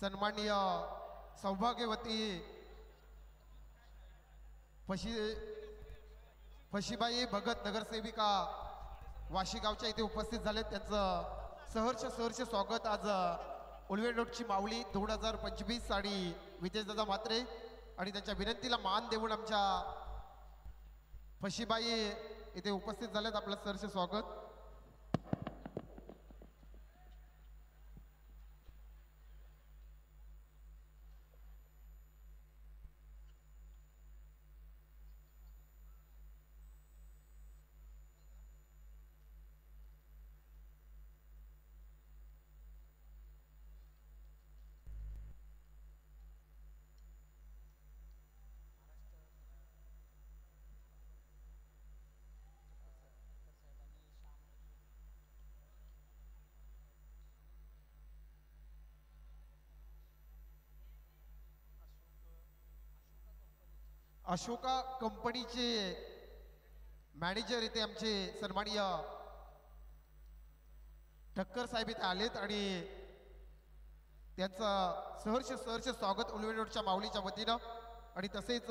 सन्माननीय सौभाग्यवती फशीबाई भगत नगरसेविका वाशी गावच्या इथे उपस्थित झाले। त्यांचं सहर्ष स्वागत आज उलवे रोडची माऊली 2025 आणि विजयदादा म्हात्रे आणि त्यांच्या विनंतीला मान देऊन आमच्या फशीबाई इथे उपस्थित झालेत। आपलं सहर्ष स्वागत। अशोका कंपनीचे मॅनेजर इथे आमचे सन्माननीय ठक्कर साहेब इथे आलेत आणि त्यांचं सहर्ष स्वागत उलवे रोडच्या माऊलीच्या वतीनं आणि तसेच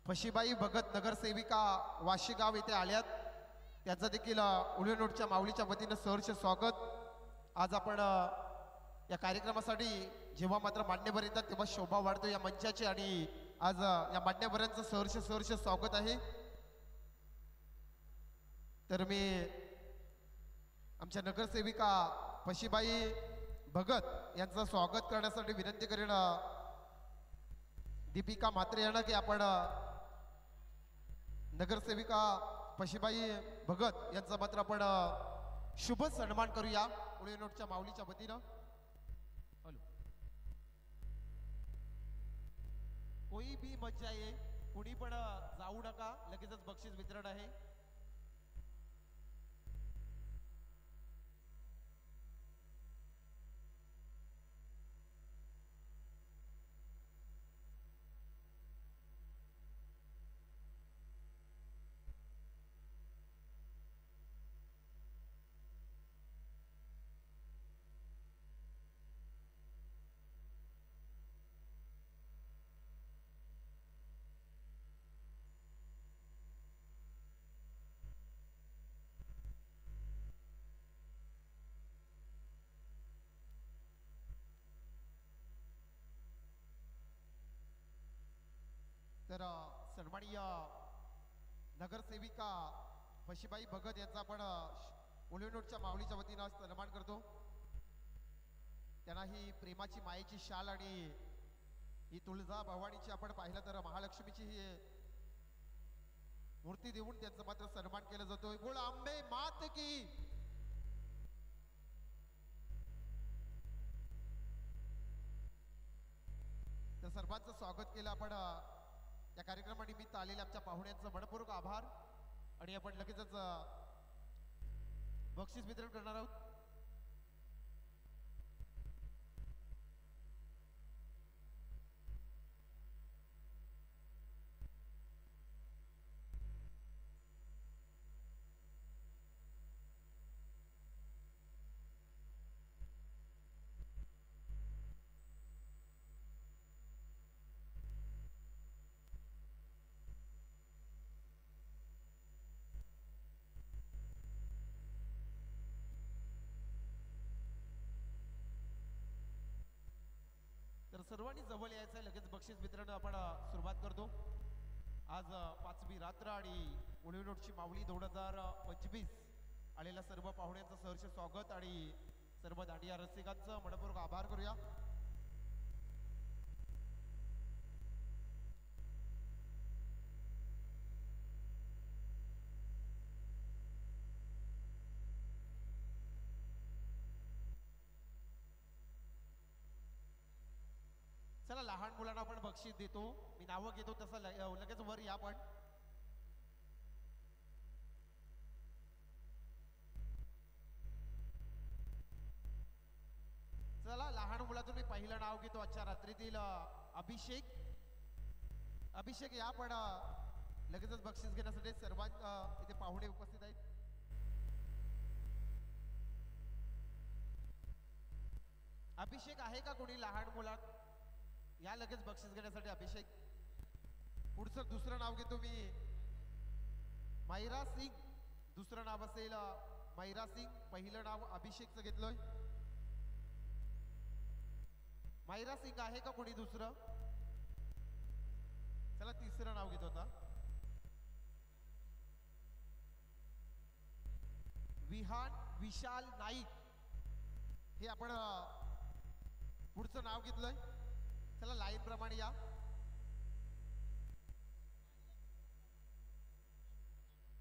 फशीबाई भगत नगरसेविका वाशी गाव इथे आल्यात, त्याचं देखील उलवे रोडच्या माऊलीच्या वतीनं सहर्ष स्वागत। आज आपण या कार्यक्रमासाठी जेव्हा मात्र मान्यवर येतात तेव्हा शोभा वाढतो या मंचाची आणि आज या मान्यवरांचं सहर्ष स्वागत आहे। तर मी आमच्या नगरसेविका फशीबाई भगत यांचं स्वागत करण्यासाठी विनंती करेन दीपिका म्हात्रे यांना की आपण नगरसेविका फशीबाई भगत यांचा मात्र आपण शुभ सन्मान करूया उलवे रोडच्या माऊलीच्या वतीनं। कोई भी मत जाइए, कुणी पण जाऊ नका, लगेचच बक्षीस वितरण आहे। तर सन्माननीय नगरसेविका फशीबाई भगत यांचा आपण उलवे रोडच्या माऊलीच्या वतीनं सन्मान करतो। त्यांना ही प्रेमाची मायेची शाल आणि ही तुळजा भवानीची आपण पाहिलं तर महालक्ष्मीची ही मूर्ती देऊन त्यांचा मात्र सन्मान केला जातोय। बोल आंबे मात की। तर सर्वांचं स्वागत केलं आपण। या कार्यक्रमानिमित्त आलेल्या आमच्या पाहुण्यांचं मनपूर्वक आभार आणि आपण लगेचच बक्षीस वितरण करणार आहोत। तर सर्वांनी जवळ यायचं आहे, लगेच बक्षीस वितरण आपण सुरुवात करतो। आज 5वी रात्र आणि उलवे रोडची माऊली 2025 आलेल्या सर्व पाहुण्यांचं सहर्ष स्वागत आणि सर्व दांडिया रसिकांचं मनपूर्वक आभार करूया। चला लहान मुलांना आपण बक्षीस देतो, मी नावं घेतो तसं लगेच वर या। पण चला लहान मुलातून मी पहिलं नाव घेतो आजच्या रात्रीतील अभिषेक। अभिषेक या पण लगेचच बक्षीस घेण्यासाठी सर्वांना इथे पाहुणे उपस्थित आहेत। अभिषेक आहे का कोणी लहान मुलात? या लगेच बक्षीस घेण्यासाठी अभिषेक. पुढचं दुसरं नाव घेतो मी, मैरा सिंग. दुसरं नाव असेल मैरा सिंग. पहिलं नाव अभिषेकचं घेतलंय. मैरा सिंग आहे का कोणी दुसरं? चला तिसरं नाव घेतो आता. विहान विशाल नाईक. हे आपण पुढचं नाव घेतलंय. चला लाईन प्रमाणे या.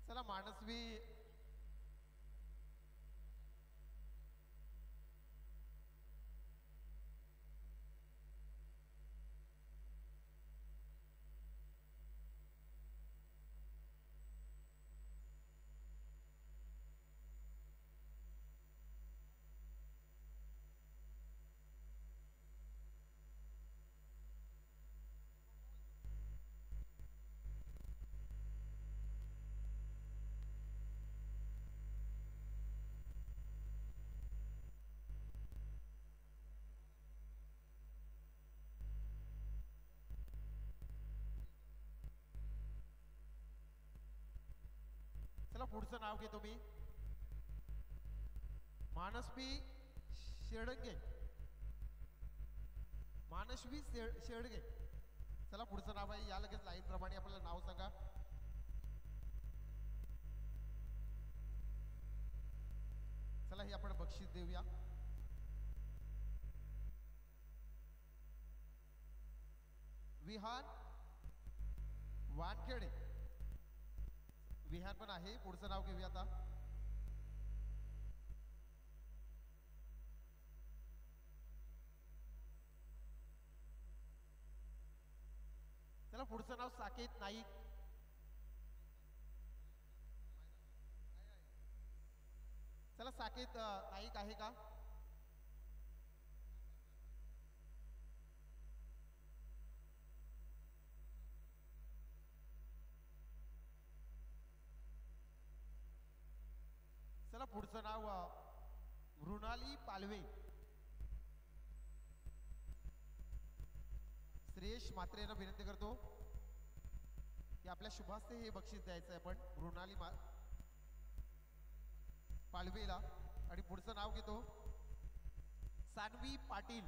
चला मानसवी चला पुढचं नाव घेतो मी, मानसवी शेडगे. मानसवी शेडगे. चला पुढचं नाव आहे. या लगेच लाईन प्रमाणे आपल्याला नाव सांगा. चला हे आपण बक्षीस देऊया. विहान वानखेडे. विहान पण आहे. पुढचं नाव घेऊया आता. चला पुढचं नाव साकेत नाईक. चला साकेत नाईक आहे का? चला पुढचं नाव मृणाली पालवे. श्रेयश मात्रेंना विनंती करतो की आपल्या शुभास्ते हे बक्षीस द्यायचं आहे आपण मृणाली पालवेला. आणि पुढचं नाव घेतो सानवी पाटील.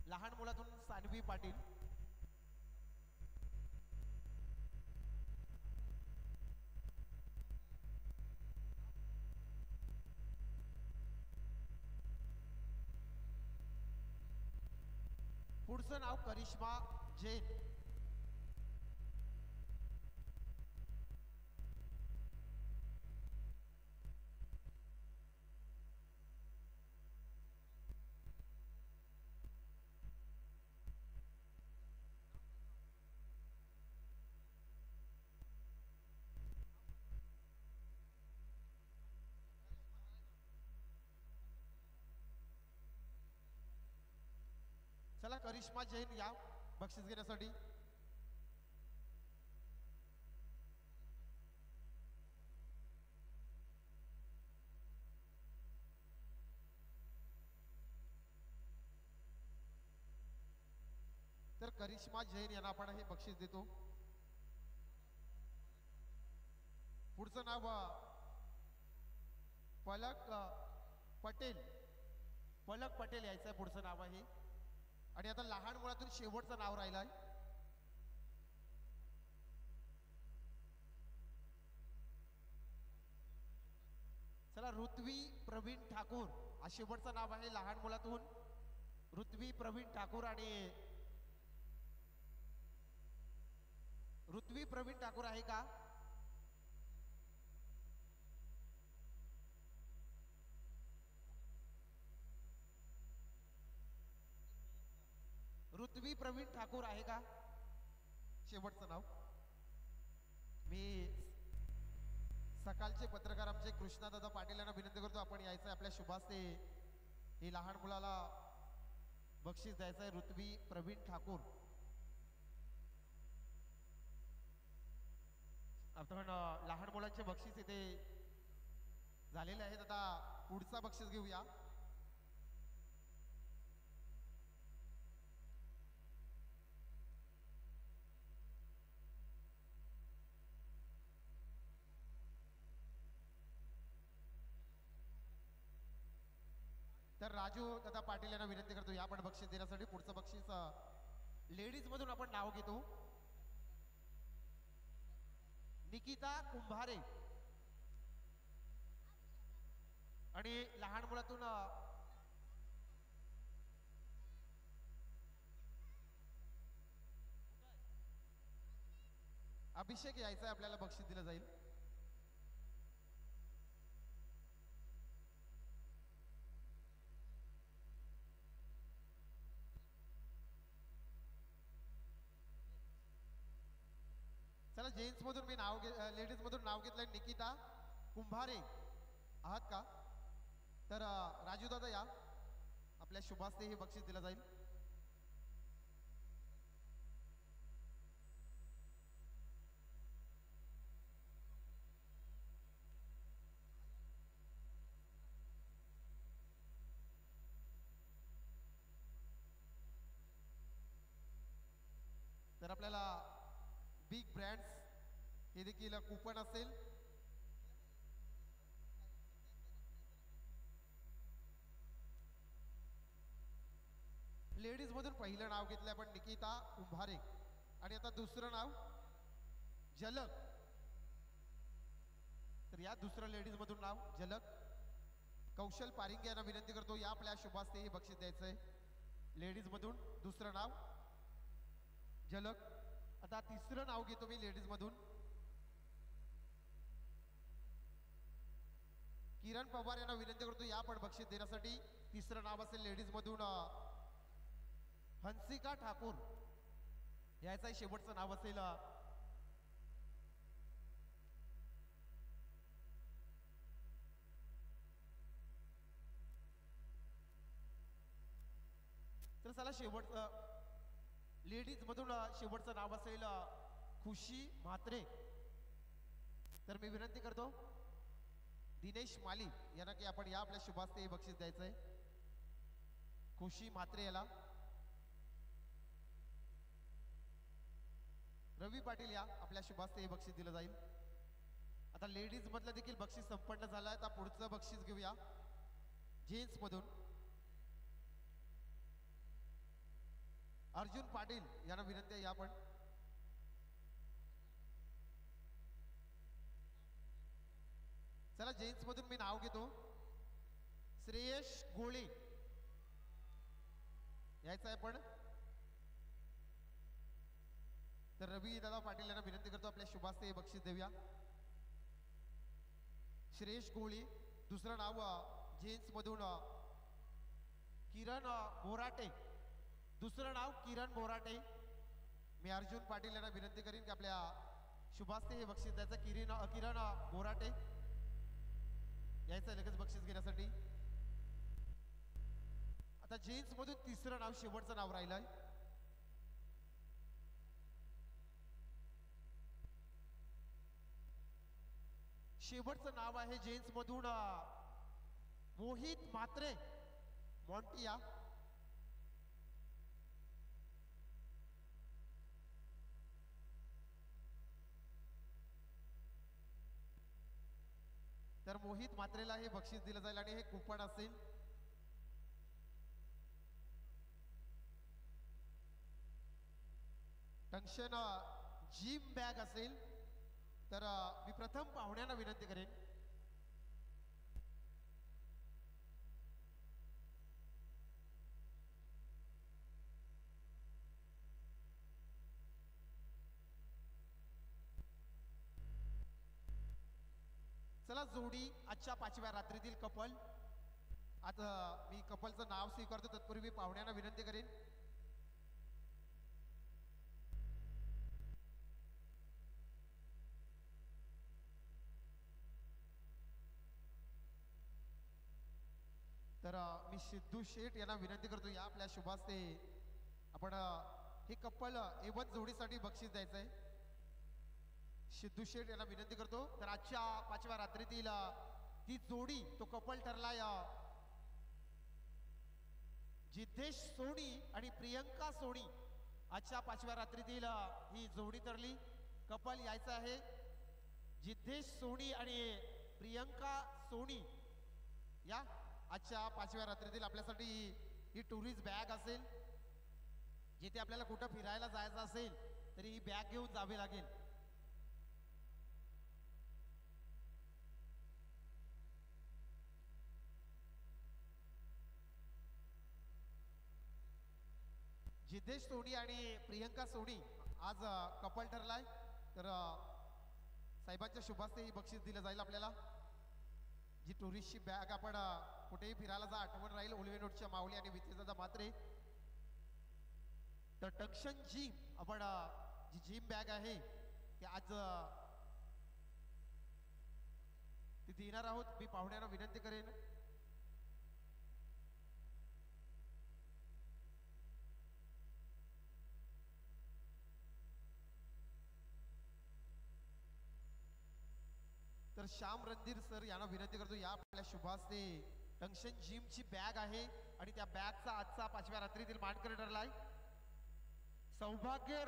लहान मुलातून सानवी पाटील. पुढचं नाव करिश्मा जैन. चला करिश्मा जैन या बक्षीस घेण्यासाठी. तर करिश्मा जैन यांना आपण हे बक्षीस देतो. पुढचं नाव पलक पटेल. पलक पटेल यायचं पुढचं नाव आहे. आणि आता लहान मुलातून शेवटचं नाव राहिलंय. चला ऋत्वी प्रवीण ठाकूर हा शेवटचं नाव आहे लहान मुलातून. ऋत्वी प्रवीण ठाकूर. आणि ऋत्वी प्रवीण ठाकूर आहे का? ऋत्वी प्रवीण ठाकूर आहे का? शेवटचं नाव. मी सकाळचे पत्रकार आमचे कृष्णादादा पाटील यांना विनंती करतो आपण यायचं आपल्या शुभास्ते हे लहान मुलाला बक्षीस द्यायचं आहे. ऋत्वी प्रवीण ठाकूर. आपण लहान मुलांचे बक्षीस इथे झालेले आहेत. आता पुढचा बक्षीस घेऊया. तर राजू दादा पाटील यांना विनंती करतो या आपण बक्षीस देण्यासाठी. पुढचं बक्षीस लेडीज मधून आपण नाव घेतो. निकिता कुंभारे आणि लहान मुलातून अभिषेक यायचा आहे, आपल्याला बक्षीस दिलं जाईल. चला जेंट्स मधून मी नाव लेडीज मधून नाव घेतलंय निकिता कुंभारे आहात का? तर राजू दादा या, आपल्या शुभास्ते हे बक्षीस दिलं जाईल. तर आपल्याला बिग ब्रँड्स हे देखील कुपन असेल. लेडीज मधून पहिलं नाव घेतलंय आपण निकिता कुंभारे आणि आता दुसरं नाव झलक. तर या दुसरं लेडीज मधून नाव झलक. कौशल पारिंगे यांना विनंती करतो या आपल्या शुभास्ते हे बक्षीस द्यायचंय. लेडीज मधून दुसरं नाव झलक. आता तिसरं नाव घेतो मी लेडीज मधून किरण पवार यांना विनंती करतो या आपण बक्षीस देण्यासाठी. तिसरं नाव असेल लेडीज मधून हंसिका ठाकूर याचं शेवटचं नाव असेल. तर चला शेवटचं लेडीज मधून शेवटचं नाव असेल खुशी म्हात्रे. तर मी विनंती करतो दिनेश माली यांना की आपण या आपल्या शुभास्ते हे बक्षीस द्यायचंय. खुशी म्हात्रे याला. रवी पाटील या आपल्या शुभास्ते हे बक्षीस दिलं जाईल. आता लेडीज मधलं देखील बक्षीस संपन्न झालं आहे. आता पुढचं बक्षीस घेऊया जेंट्स मधून. अर्जुन पाटील यांना विनंती आहे या आपण. चला जेंट्स मधून मी नाव घेतो श्रेयश गोळे यायचं आहे पण. तर रवी दादा पाटील यांना विनंती करतो आपल्या शुभास्ते हे बक्षीस देऊया. श्रेयश गोळे. दुसरं नाव जेंट्स मधून किरण बोराटे. दुसरं नाव किरण बोराटे. मी अर्जुन पाटील यांना विनंती करीन की आपल्या शुभास्ते हे बक्षीस द्यायचं. किरण बोराटे यायचं लगेच बक्षीस घेण्यासाठी. आता जेंट्स मधून तिसरं नाव शेवटचं नाव राहिलंय. शेवटचं नाव आहे जेंट्स मधून मोहित म्हात्रे मॉन्टिया. तर मोहित म्हात्रेला हे बक्षीस दिलं जाईल आणि हे कुपन असेल. टंक्शन जिम बॅग असेल. तर मी प्रथम पाहुण्यांना विनंती करेन चला जोडी आजच्या 5व्या रात्रीतील कपल. आता मी कपलचं नाव स्वीकारतो तत्पूर्वी पाहुण्यांना विनंती करेन तर मी सिद्धू शेठ यांना विनंती करतो या आपल्या शुभास्ते आपण हे कपल एवन जोडीसाठी बक्षीस द्यायचं आहे. सिद्धू शेठ यांना विनंती करतो. तर आजच्या 5व्या रात्रीतील ती जोडी तो कपल ठरलाय जिद्धेश सोनी आणि प्रियंका सोनी. आजच्या 5व्या रात्रीतील ही जोडी ठरली. कपल यायचं आहे जिद्धेश सोनी आणि प्रियंका सोनी या. आजच्या 5व्या रात्रीतील आपल्यासाठी ही टुरिस्ट बॅग असेल. जिथे आपल्याला कुठं फिरायला जायचं असेल तरी ही बॅग घेऊन जावे लागेल. जिद्देश सोडी आणि प्रियंका सोडी आज कपल ठरलाय. तर साहेबांच्या शुभास्ते ही बक्षीस दिलं जाईल आपल्याला. जी टुरिस्टची बॅग आपण कुठेही फिरायला जा आठवण राहील. उलवेनोटच्या माऊली आणि वितेशदादा म्हात्रे. तर टंक्शन जिम आपण जी जिम बॅग आहे ती आज ती देणार आहोत. मी पाहुण्यांना विनंती करेन तर श्याम रणधीर सर यांना विनंती करतो या आपल्या शुभास्ते टंक्शन जिमची बॅग आहे आणि त्या बॅगचा आजचा 5व्या रात्रीतील मानकरी ठरलाय सौभाग्य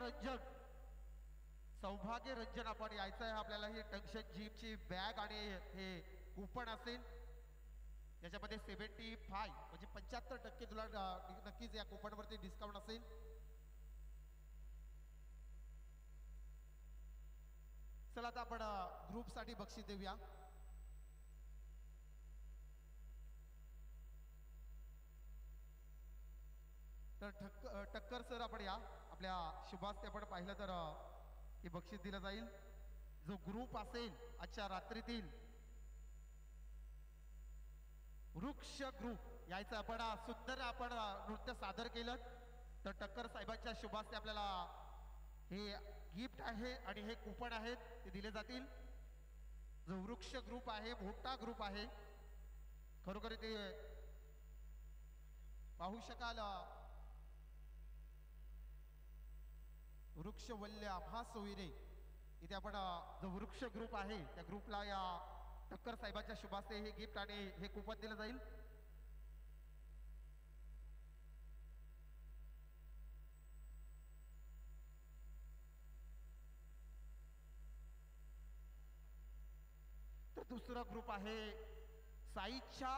रंजन आपण यायचं आहे आपल्याला. ही टंक्शन जिमची बॅग आणि हे कुपन असेल त्याच्यामध्ये 75 म्हणजे 75% तुला नक्कीच या कुपनवरती डिस्काउंट असेल. चला आता आपण ग्रुपसाठी बक्षीस देऊया. तर टक्कर सर आपण या आपल्या शुभास्ते आपण पाहिलं तर हे बक्षीस दिलं जाईल. जो ग्रुप असेल आजच्या रात्रीतील वृक्ष ग्रुप यायचं आपण सुंदर आपण नृत्य सादर केलं तर टक्कर साहेबांच्या शुभास्ते आपल्याला हे गिफ्ट आहे आणि हे कुपन आहेत ते दिले जातील. जो वृक्ष ग्रुप आहे मोठा ग्रुप आहे खरोखर ते पाहू शकाल. वृक्षवल्ल्या महासोयरे इथे आपण जो वृक्ष ग्रुप आहे त्या ग्रुपला या टक्कर साहेबांच्या शुभास्ते हे गिफ्ट आणि हे कुपन दिलं जाईल. तर दुसरा ग्रुप आहे साईच्छा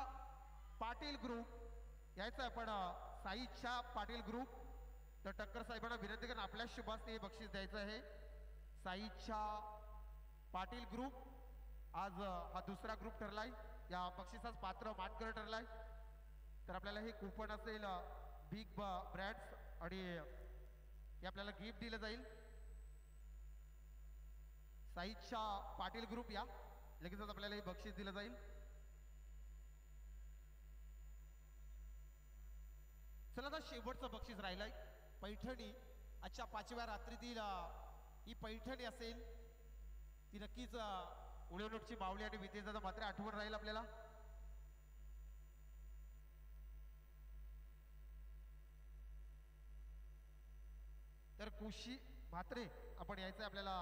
पाटील ग्रुप यायचं आपण साईच्छा पाटील ग्रुप. तर टक्कर साहेबांना विनंती करून आपल्या शुभास्ते हे बक्षीस द्यायचं आहे. साईच्छा पाटील ग्रुप आज हा दुसरा ग्रुप ठरलाय. या बक्षिसाच पात्र मानकर ठरलाय. तर आपल्याला हे कुपन असेल बिग ब्रँड्स आणि हे आपल्याला गिफ्ट दिलं जाईल. साईच्छा पाटील ग्रुप या लगेचच आपल्याला हे बक्षीस दिलं जाईल. चला आता शेवटचं बक्षीस राहिलंय पैठणी. आजच्या 5व्या रात्रीतील ही पैठणी असेल ती नक्कीच उडवणूकची माऊली आणि वितेशदादा मात्र आठवण राहील आपल्याला. तर कुशी म्हात्रे आपण यायचंय आपल्याला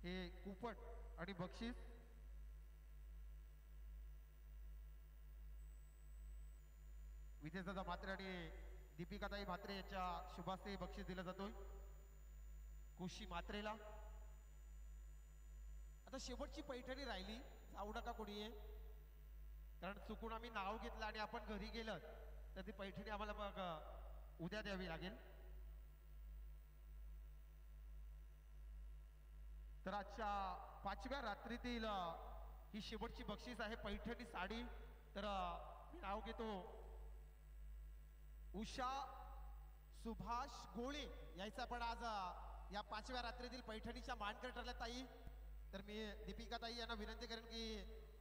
हे कुपन आणि बक्षीस. वितेशदादा म्हात्रे आणि दीपिकाताई म्हात्रे यांच्या शुभास्ते बक्षीस दिलं जातोय कुशी म्हात्रेला. आता शेवटची पैठणी राहिली जाऊ नका कोणी आहे कारण चुकून आम्ही नाव घेतलं आणि आपण घरी गेलं तर ती पैठणी आम्हाला मग उद्या द्यावी लागेल. तर आजच्या 5व्या रात्रीतील ही शेवटची बक्षीस आहे पैठणी साडी. तर मी नाव घेतो उषा सुभाष गोळे यायचं आपण आज या 5व्या रात्रीतील पैठणीच्या मानकर ठरल्या ताई. तर मी दीपिका ताई यांना विनंती करेन की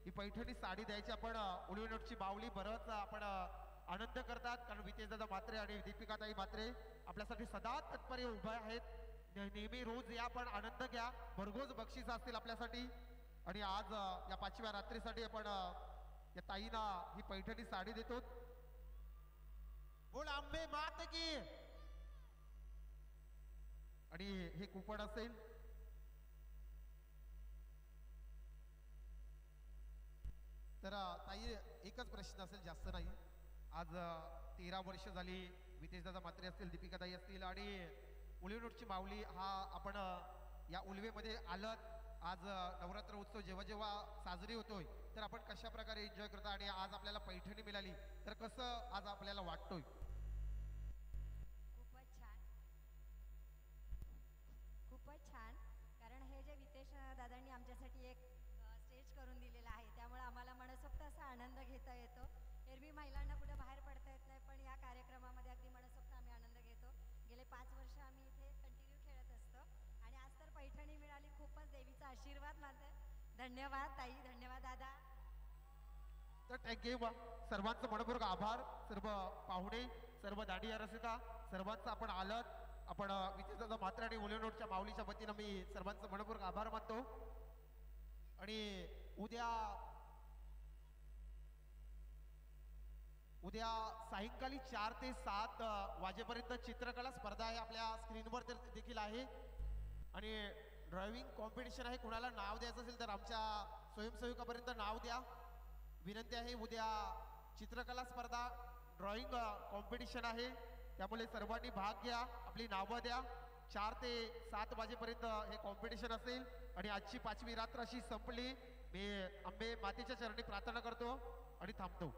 ही पैठणी साडी द्यायची. आपण उलवेनोटची बावली बरंच आपण आनंद करतात कारण वितेशदादा म्हात्रे आणि दीपिका ताई म्हात्रे आपल्यासाठी सदा तत्पर उभे आहेत. नेहमी रोज या पण आनंद घ्या. भरघोस बक्षीस असतील आपल्यासाठी आणि आज या 5व्या रात्रीसाठी आपण या ताईंना ही पैठणी साडी देतो. बोल आंबे मात की. आणि हे कुपन असेल तर ताई एकच प्रश्न असेल जास्त नाही. आज 13 वर्ष झाली वितेशदादा म्हात्रे असतील दीपिकाताई असतील आणि उलवेनोटची माऊली हा आपण या उलवेमध्ये आलात आज नवरात्र उत्सव जेव्हा जेव्हा साजरी होतोय तर आपण कशा प्रकारे एन्जॉय करतो आणि आज आपल्याला पैठणी मिळाली तर कसं आज आपल्याला वाटतोय? खूपच छान, खूपच छान. कारण हे जे वितेश दादांनी आमच्यासाठी एक स्टेज करून दिलेलं आहे त्यामुळे आम्हाला मनसोक्त असा आनंद घेता येतो. एरवी महिलांना कुठे बाहेर पडता येत नाही, पण या कार्यक्रमामध्ये अगदी मनसोक्त आम्ही आनंद घेतो. गेले 5 वर्ष आम्ही इथे कंटिन्यू खेळत असतो आणि आज तर पैठणी मिळाली. खूपच देवीचा आशीर्वाद मानते. धन्यवाद ताई, धन्यवाद दादा. तर थँक्यू बा, सर्वांचं मनपूर्वक आभार. सर्व पाहुणे, सर्व दांडिया रसिका, सर्वांचं आपण आलात. आपण विजेता मात्र आणि उलेनोटच्या माऊलीच्या वतीनं मी सर्वांचं मनपूर्वक आभार मानतो. आणि उद्या सायंकाळी 4 ते 7 वाजेपर्यंत चित्रकला स्पर्धा आहे, आपल्या स्क्रीनवर तर देखील आहे. आणि ड्रायव्हिंग कॉम्पिटिशन आहे. कुणाला नाव द्यायचं असेल तर आमच्या स्वयंसेवकापर्यंत नाव द्या. विनंती आहे. उद्या चित्रकला स्पर्धा, ड्रॉइंग कॉम्पिटिशन आहे, त्यामुळे सर्वांनी भाग घ्या, आपली नावं द्या. 4 ते 7 वाजेपर्यंत हे कॉम्पिटिशन असेल. आणि आजची 5वी रात्र अशी संपली. मी अंबे मातेच्या चरणी प्रार्थना करतो आणि थांबतो.